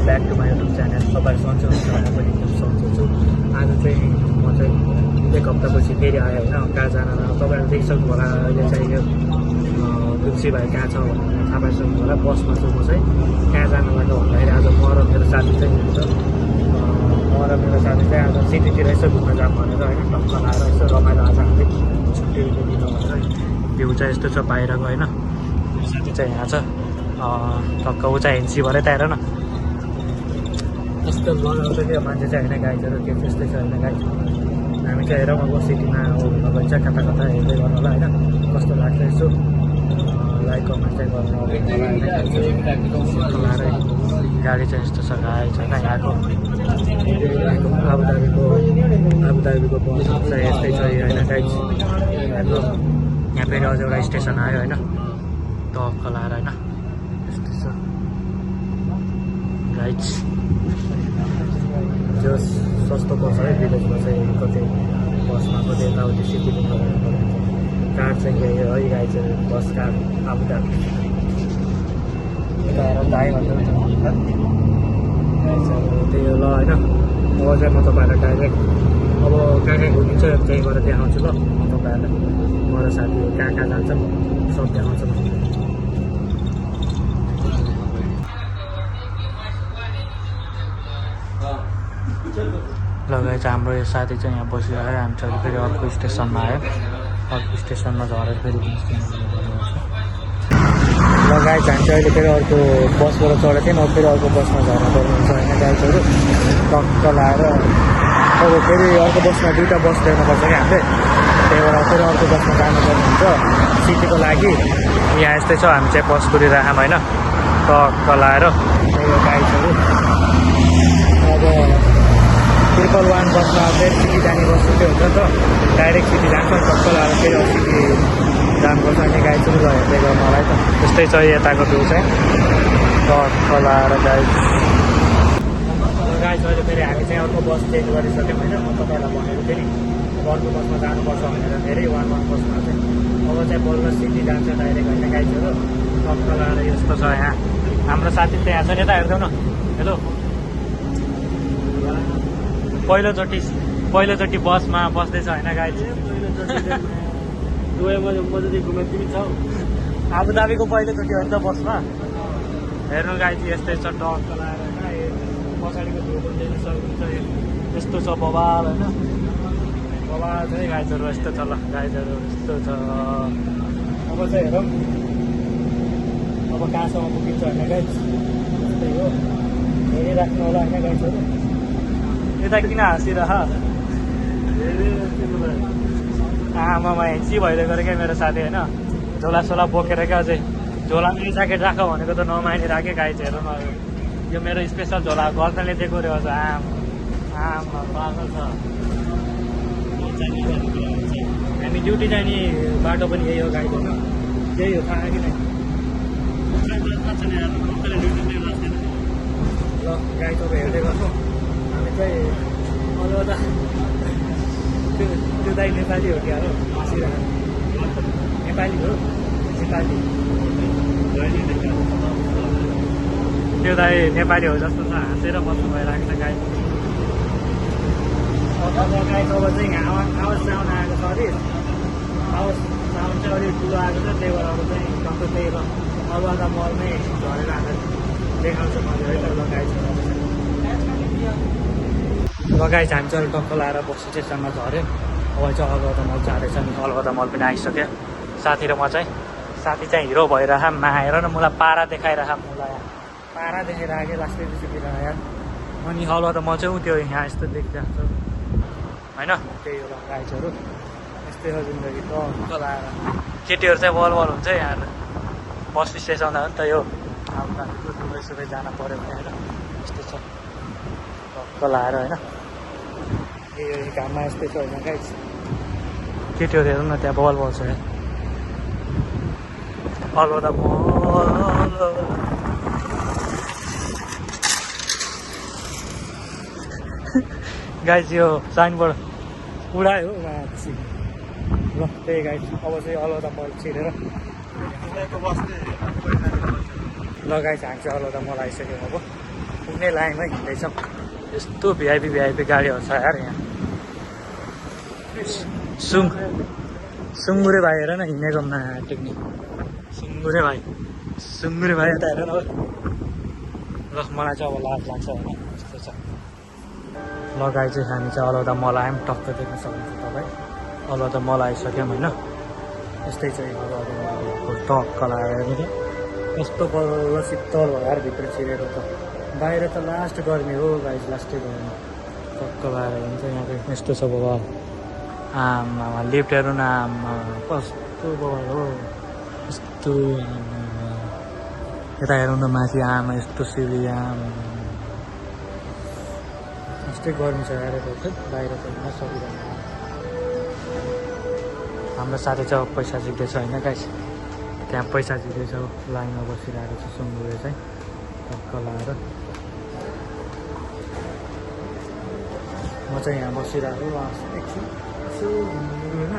Back to my YouTube channel. तपाईँहरू सन्चै हुन्छ, म पनि एकदम सन्चै छु। आज चाहिँ म चाहिँ 1 हप्तापछि फेरि आएँ होइन, कहाँ जान। तपाईँहरू देखिसक्नु होला अहिले चाहिँ यो तुलसी भाइ कहाँ छ भनेर थाहा पाइसक्नु होला। बसमा छु म चाहिँ। कहाँ जान लाग्यो भन्दाखेरि आज म र मेरो साथी चाहिँ हुन्छ, म र मेरो साथी चाहिँ आज सिटीतिर यसो घुम्न जाऊँ भनेर होइन, टक्क लाएर यसो रमाइलो आज हामीले छुट्टीको दिन भनेर। भ्यू चाहिँ यस्तो छ बाहिरको होइन। साथी चाहिँ यहाँ छ टक्क, ऊ चाहिँ हेन्सीभरै त हेर न यस्तो लगाउँछ क्या मान्छे चाहिँ होइन। गाइजहरू के त्यस्तै छ होइन गाइज। हामी चाहिँ हेरौँ अब सिटीमा घुम्न गइन्छ, कता कता हेर्दै गर्नु होला होइन, कस्तो लाग्छ यसो लाइक कमेन्ट चाहिँ गर्नु होला होइन। गाडी चाहिँ यस्तो छ गाइज होइन। यहाँको आबुधाबीको बस चाहिँ यस्तै छ होइन गाइज। यहाँको यहाँ फेरि अझ एउटा स्टेसन आयो होइन, टक्क लाएर होइन, यस्तो छ गाइज। जो सस्तो पर्छ है विलेजमा चाहिँ कतै बसमा, कतै यताउति सिटीदेखि कार्ड चाहिँ यही हो है गाइज, बस कार्ड आबुधाबी। यता हेर दाइ भन्दा त्यही हो ल होइन। अब चाहिँ म तपाईँहरूलाई डाइरेक्ट अब कहाँ कहाँ घुमिन्छ त्यहीँबाट देखाउँछु ल। म तपाईँहरूलाई म र साथीहरू कहाँ कहाँ जान्छ सब देखाउँछु। ल गाइज हाम्रो यो साथी चाहिँ यहाँ बसिरहेको, हामी चाहिँ फेरि अर्को स्टेसनमा आयो। अर्को स्टेसनमा झरेर फेरि ल गाइज हामी चाहिँ अहिले फेरि अर्को बसबाट चढेको थियौँ, अब फेरि अर्को बसमा झर्न पर्नुहुन्छ होइन गाइजहरू। टक्क लाएर अब फेरि अर्को बसमा 2टा बस ल्याउनुपर्छ क्या हामीले, त्यही भएर फेरि अर्को बसमा जानुपर्ने हुन्छ सिटीको लागि। यहाँ यस्तै छ, हामी चाहिँ बस कुरिरहेको होइन, टक्क लाएर त्यही हो गाइजहरू। अब 111 बसमा फेरि सिटी जाने बस छुट्टै हुन्छ नि त, डाइरेक्ट सिटी जान्छ नि, टक्क लाएर फेरि सिटी जानुपर्छ अनि गाइजहरू ल हेर्दै गर्नु होला है त। त्यस्तै छ यताको भ्यू चाहिँ, टक्क लाएर गाइज। गाइज अहिले फेरि हामी चाहिँ अर्को बस चेन्ज गरिसक्यौँ होइन। म तपाईँलाई भनेको थिएँ नि अर्को बसमा जानुपर्छ भनेर, फेरि 11 बसमा चाहिँ अब चाहिँ बल्ल सिटी जान्छ डाइरेक्ट होइन गाइजहरू। टक्क लाएर यस्तो छ यहाँ हाम्रो साथी चाहिँ यहाँ छ, यता हेर्दैनौ न। हेलो, पहिलोचोटि बसमा बस्दैछ होइन गाइज। आबुधाबीको पहिलोचोटि हो नि त बसमा। हेर्नु गाइज यस्तै छ, टक्क लाएर होइन। पछाडिको भ्यू पनि देख्न सक्नुहुन्छ, यस्तो छ बवाल होइन, बवाल चाहिँ गाइजहरू यस्तो छ। ल गाइजहरू यस्तो छ। अब चाहिँ हेरौँ अब कहाँसम्म पुगिन्छ होइन गाइज, त्यस्तै हो। हेरिराख्नु होला होइन गाइजहरू। यता किन हाँसिरह आमामा हेन्सी भइदिएको अरे क्या मेरो साथी होइन। झोलासोला बोकेर क्या अझै झोलामा यो ज्याकेट राख भनेको त नमानी राखेँ गाइज। हेरौँ न यो मेरो स्पेसल झोला गर्लफ्रेन्डले दिएको रहेछ। आमा पागल छ। हामी ड्युटी जाने बाटो पनि यही हो गाइज होइन, त्यही हो थाहा कि नै। ल गाइज अब हेर्दै गर्छौँ हामी चाहिँ। अरू त त्यो दाइ नेपाली हो क्या हो, हाँसिरहेको नेपाली हो नेपाली। त्यो दाइ नेपाली हो जस्तो छ, हाँसेर बस्नु भइरहेको छ गाई। अब गाई अब चाहिँ आवाज साउन्ड आएको छ अरे, आवाज साउन्ड चाहिँ अलिक ठुलो आएको छ, त्यही भएर अब चाहिँ टक्क त्यही र अलुवा मलमै झरेर हामीलाई देखाउँछ मैले है त। लगाइ हामी चाहिँ टक्क लाएर बस स्टेसनमा झऱ्यो। अब चाहिँ अलगढा मल जाँदैछ नि, अलगढा मल पनि आइसक्यो। साथी र म चाहिँ, साथी चाहिँ हिरो भइरह हेर न, मलाई पारा देखाइरह, मलाई पारा देखाइरहेको लास्टै चुकिरह यार। अनि अलगढा मल चाहिँ त्यो यहाँ यस्तो देखिरहेको छ होइन, त्यही हो गाइजहरू। यस्तै हो जिन्दगी, टक्क लाएर। केटीहरू चाहिँ बल हुन्छ यहाँ बस स्टेसन हो नि त यो। अब दुबई सुबई जान पऱ्यो भने होइन यस्तो छ, टक्क लाएर होइन। यो घाममा यस्तै छ होइन गाइज। केटीहरू हेरौँ न त्यहाँ बल छ यार, अलगढा मल। गाइज यो साइनबोर्ड उडायो माथि। ल त्यही गाइज अब चाहिँ अलगढा मल छिरेर ल गाइज हामी चाहिँ अलगढा मल आइसक्यौँ अब। पुग्ने लाइनमा हिँड्दैछौँ। यस्तो भिआइपी गाडीहरू छ यार यहाँ। सुँगुरे भाइ हेर न हिँडेको टेक्ने सुँगुरे भाइ यता हेर न। ल मलाई चाहिँ अब लाज लाग्छ होइन यस्तो छ। लगाइ चाहिँ हामी चाहिँ अलौदा मल आयौँ, टक्क देख्न सक्नुहुन्छ तपाईँ। अलौदा मल आइसक्यौँ होइन। यस्तै चाहिँ अलौदा मलको टक्क लगाएर यस्तो बल्ल शीतल भएर भित्र छिरेको त। बाहिर त लास्ट गर्मी हो गाइस, लास्टै गर्मी टक्क लगाएर हुन्छ। यहाँ चाहिँ यस्तो छ बबाल, आमा लिफ्ट हेर्नु न, आमा कस्तो बबाल हो यस्तो। यता हेरौँ न माथि, आमा यस्तो सिडी, आमा यस्तै गर्मी छ यार बाहिर त हिँड्न सकिँदैन। हाम्रो साथी चाहिँ पैसा जित्दैछ होइन गाइस, त्यहाँ पैसा जित्दैछ, लाइनमा बसिरहेको छ सुँगुरे चाहिँ टक्क लगाएर। म चाहिँ यहाँ बसिरहेको एकछिन यसो घुम्नु होइन।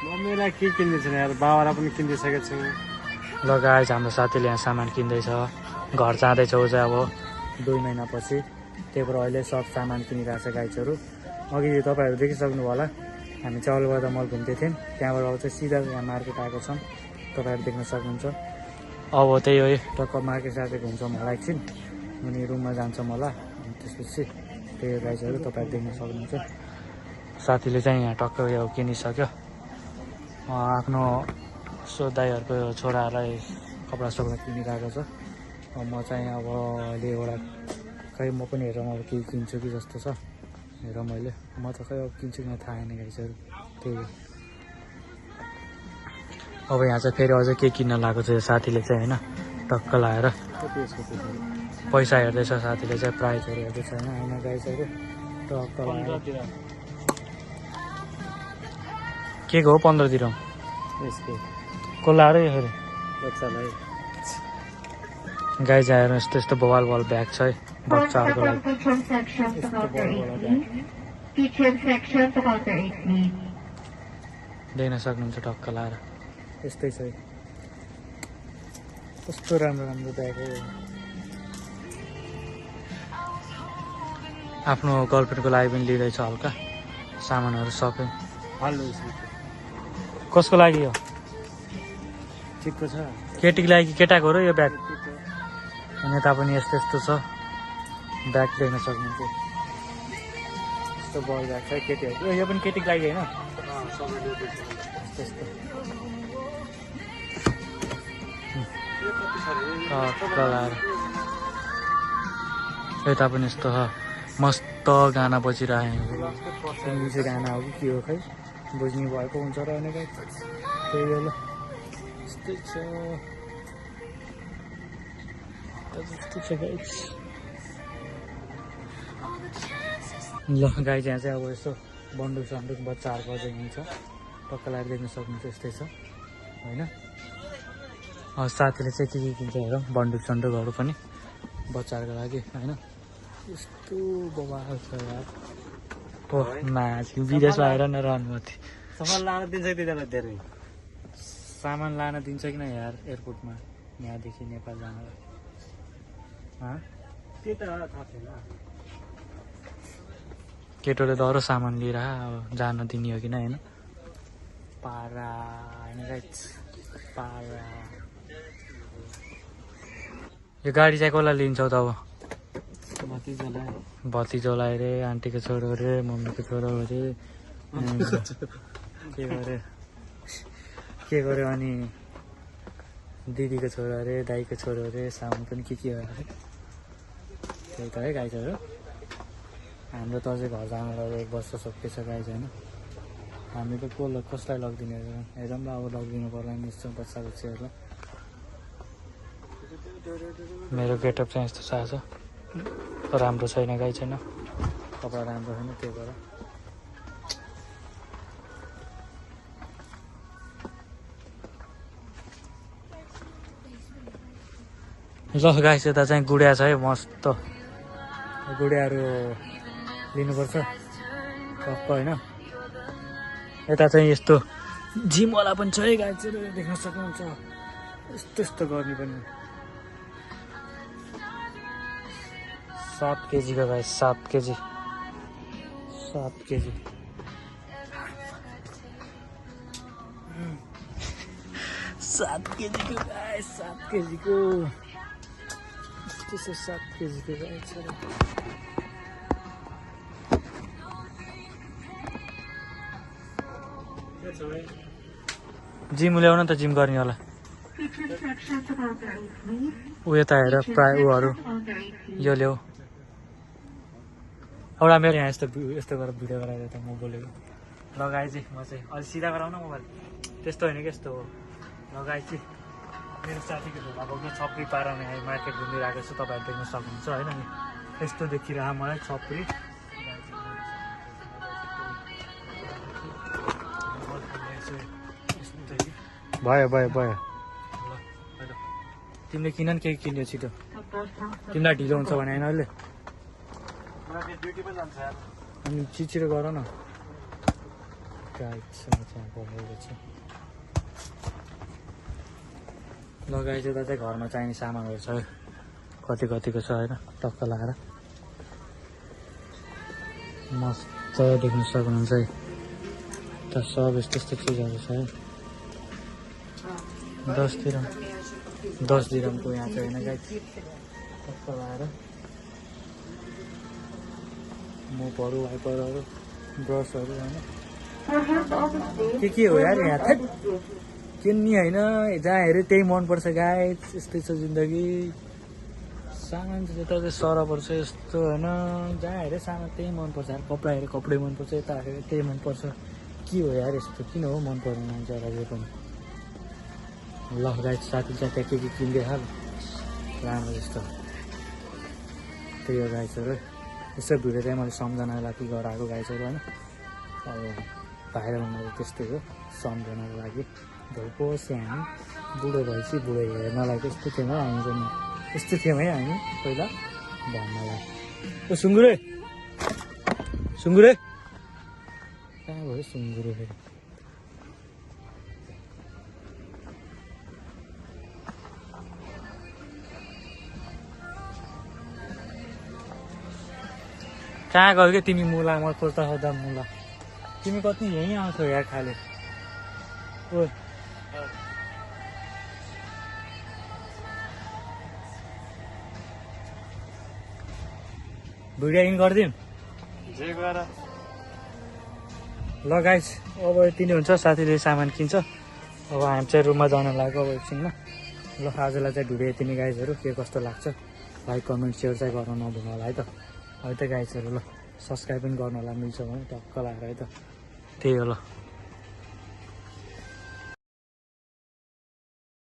मम्मीलाई के किन्दैछन् यार, बाबालाई पनि किनिदिइसकेको छु। ल गाइस हाम्रो साथीले यहाँ सामान किन्दैछ, घर जाँदैछ ऊ चाहिँ अब 2 महिनापछि। त्यही भएर अहिले सब सामान किनिरहेको छ गाइसहरू। अघि तपाईँहरू देखिसक्नु होला, हामी चाहिँ अलगढा मल घुम्दै थियौँ, त्यहाँबाट अब चाहिँ सिधा यहाँ मार्केट आएको छौँ, तपाईँहरू देख्न सक्नुहुन्छ। अब त्यही हो टक्क मार्केट घुम्छौँ होला एकछिन, अनि रुममा जान्छौँ होला। अनि त्यसपछि त्यही हो गाइसहरू, तपाईँहरू देख्न सक्नुहुन्छ। साथीले चाहिँ यहाँ टक्क यो किनिसक्यो, आफ्नो दाइहरूको छोराहरूलाई कपडा सपडा किनिरहेको छ। म चाहिँ अब अहिले एउटा खै म पनि हेरौँ अब के किन्छु कि जस्तो छ। हेरौँ मैले, म त खै अब किन्छु कि थाहा छैन गाइसहरू। त्यही हो। अब यहाँ चाहिँ फेरि अझै के किन्न लगाएको छ साथीले चाहिँ होइन, टक्क लगाएर पैसा हेर्दैछ साथीले चाहिँ, प्राइजहरू हेर्दैछ होइन गाइसहरू। टक्क लगाएर के हो 15 दिरहम यसको को लाएर फेरि बच्चालाई गाई जाएर यस्तो यस्तो बवाल ब्याग छ है बच्चाहरूको लागि। देख्न सक्नुहुन्छ टक्क लाएर यस्तै छ है, कस्तो राम्रो राम्रो ब्याग हो। आफ्नो गर्लफ्रेन्डको लागि पनि लिँदैछ हल्का सामानहरू सबै। कसको लागि हो? ठिकको छ, केटीको लागि केटाको हो र यो ब्याग? अनि यता पनि यस्तो यस्तो छ ब्याग देख्न सक्नुहुन्छ। यस्तो बल ब्याग छ केटीहरूको, यो पनि केटीको लागि होइन? यस्तो यता पनि यस्तो छ, मस्त गाना बजिरहेको। इङ्ग्लिस गाना हो कि के हो खै, बुझ्ने भएको हुन्छ र अनि त्यही बेला यस्तै छ। ल गाई त्यहाँ चाहिँ अब यसो बन्दुक सन्दुक बच्चाहरूको अझै हुन्छ, टक्क लगाएर देख्न सक्नुहुन्छ। यस्तै छ होइन। साथीले चाहिँ के किन्छ हेरौँ, बन्दुक सन्दुकहरू पनि बच्चाहरूको लागि होइन। यस्तो बबाल छ यार। हो माथि विदेशमा आएर न रहनु थियो। सामान लान दिन्छ कि दिँदैन? धेरै सामान लान दिन्छ कि न यार एयरपोर्टमा, यहाँदेखि नेपाल जानलाई? त्यही त थाहा छैन। केटोले दह्रो सामान लिएर अब जान दिने हो कि न होइन? पारा होइन गाइस, पारा। यो गाडी चाहिँ कसलाई लिन्छौ त अब? भतिजोलाई अरे, आन्टीको छोरो अरे, मम्मीको छोरो अरे, के गर्यो अनि दिदीको छोरो अरे, दाईको छोरो अरे, सामान पनि के हो अरे। त्यही त है गाइजहरू। हाम्रो त अझै घर जानलाई 1 वर्ष सकिएछ गाइज होइन। हामी त कसलाई लगिदिने हेरौँ ल, अब लगिदिनु पर्ला नि यस्तो बच्चा बच्चीहरूलाई। मेरो गेटअप चाहिँ यस्तो छ आज, राम्रो छैन गाई छैन, कपडा राम्रो छैन, त्यही भएर। ल गाइस यता चाहिँ गुडिया छ है, मस्त गुडियाहरू लिनुपर्छ टक्क होइन। यता चाहिँ यस्तो जिमवाला पनि छ है गाइसहरू, देख्न सक्नुहुन्छ। यस्तो यस्तो गर्ने पनि 7 केजीको गाइस 7 केजी 7 केजी 7 केजीको गाइस 7 केजीको त्यसो 7 केजीको गाइस जिम ल्याउन त जिम गर्ने होला उयो त हेर प्राय उहरू यो ल्याऊ एउटा मेरो यहाँ यस्तो गरेर भिडियो गराएर त म बोलेको लगाएँ चाहिँ म चाहिँ अलि सिधा गराउन मोबाइल त्यस्तो होइन कि यस्तो हो लगाएँ चाहिँ मेरो साथीको ढोका बोक्नु छप्री पारामा यहाँ मार्केट घुमिरहेको छु तपाईँहरू देख्न सक्नुहुन्छ होइन नि यस्तो देखिरह मलाई छप्री भयो भयो भयो तिमीले किन नि केही किन्यो छिटो तिमीलाई ढिलो हुन्छ भने होइन अहिले अनि छिटो गर न लगाइ चाहिँ दाजु घरमा चाहिने सामानहरू छ कति कतिको छ होइन टक्क लगाएर मस्त देख्न सक्नुहुन्छ है त सब यस्तो यस्तो चिजहरू छ है 10 दिरमको यहाँ चाहिँ होइन गाइस टक्क लगाएर मोपहरू वाइपरहरू ब्रसहरू होइन के हो यार यहाँ थैट किन्ने होइन जहाँ हेऱ्यो त्यही मनपर्छ गाइस यस्तै छ जिन्दगी सामान चाहिँ यता चाहिँ सर पर्छ यस्तो होइन जहाँ हेऱ्यो सामान त्यही मनपर्छ यार कपडा हेऱ्यो कपडै मनपर्छ यता हेऱ्यो त्यही मनपर्छ के हो यार यस्तो किन हो मन पर्ने मान्छेहरूलाई यो पनि ल गाइस साथी चाहिँ त्यहाँ के किन्दै हाल राम्रो जस्तो त्यही हो गाइसहरू यसो भिडियो चाहिँ मैले सम्झनाको लागि गराएको गाइसहरू होइन अब भाइरल हुनु त्यस्तै हो सम्झनाको लागि भोलि हामी बुढो भएपछि बुढो हेर्नलाई त्यस्तो थिएन हामी पनि यस्तो थियौँ है हामी पहिला भन्नलाई ओ सुँगुरे कहाँ भयो सुँगुरे फेरि कहाँ गयो क्या तिमी मुला म खोज्दा मुला तिमी कति यहीँ आउँछौ यार खाले ओ भिडियो इन गरिदिउँ ल गाइस अब यति नै हुन्छ साथीले सामान किन्छ अब हामी चाहिँ रुममा जान लाग्यो अब एकछिनमा ल आजलाई चाहिँ भिडियो यति नै गाइसहरू के कस्तो लाग्छ लाइक कमेन्ट सेयर चाहिँ गर्न नभुल्नु होला है त है त गाइसहरू ल सब्सक्राइब पनि गर्नु होला मिल्छ भने टक्क लगाएर है त त्यही हो ल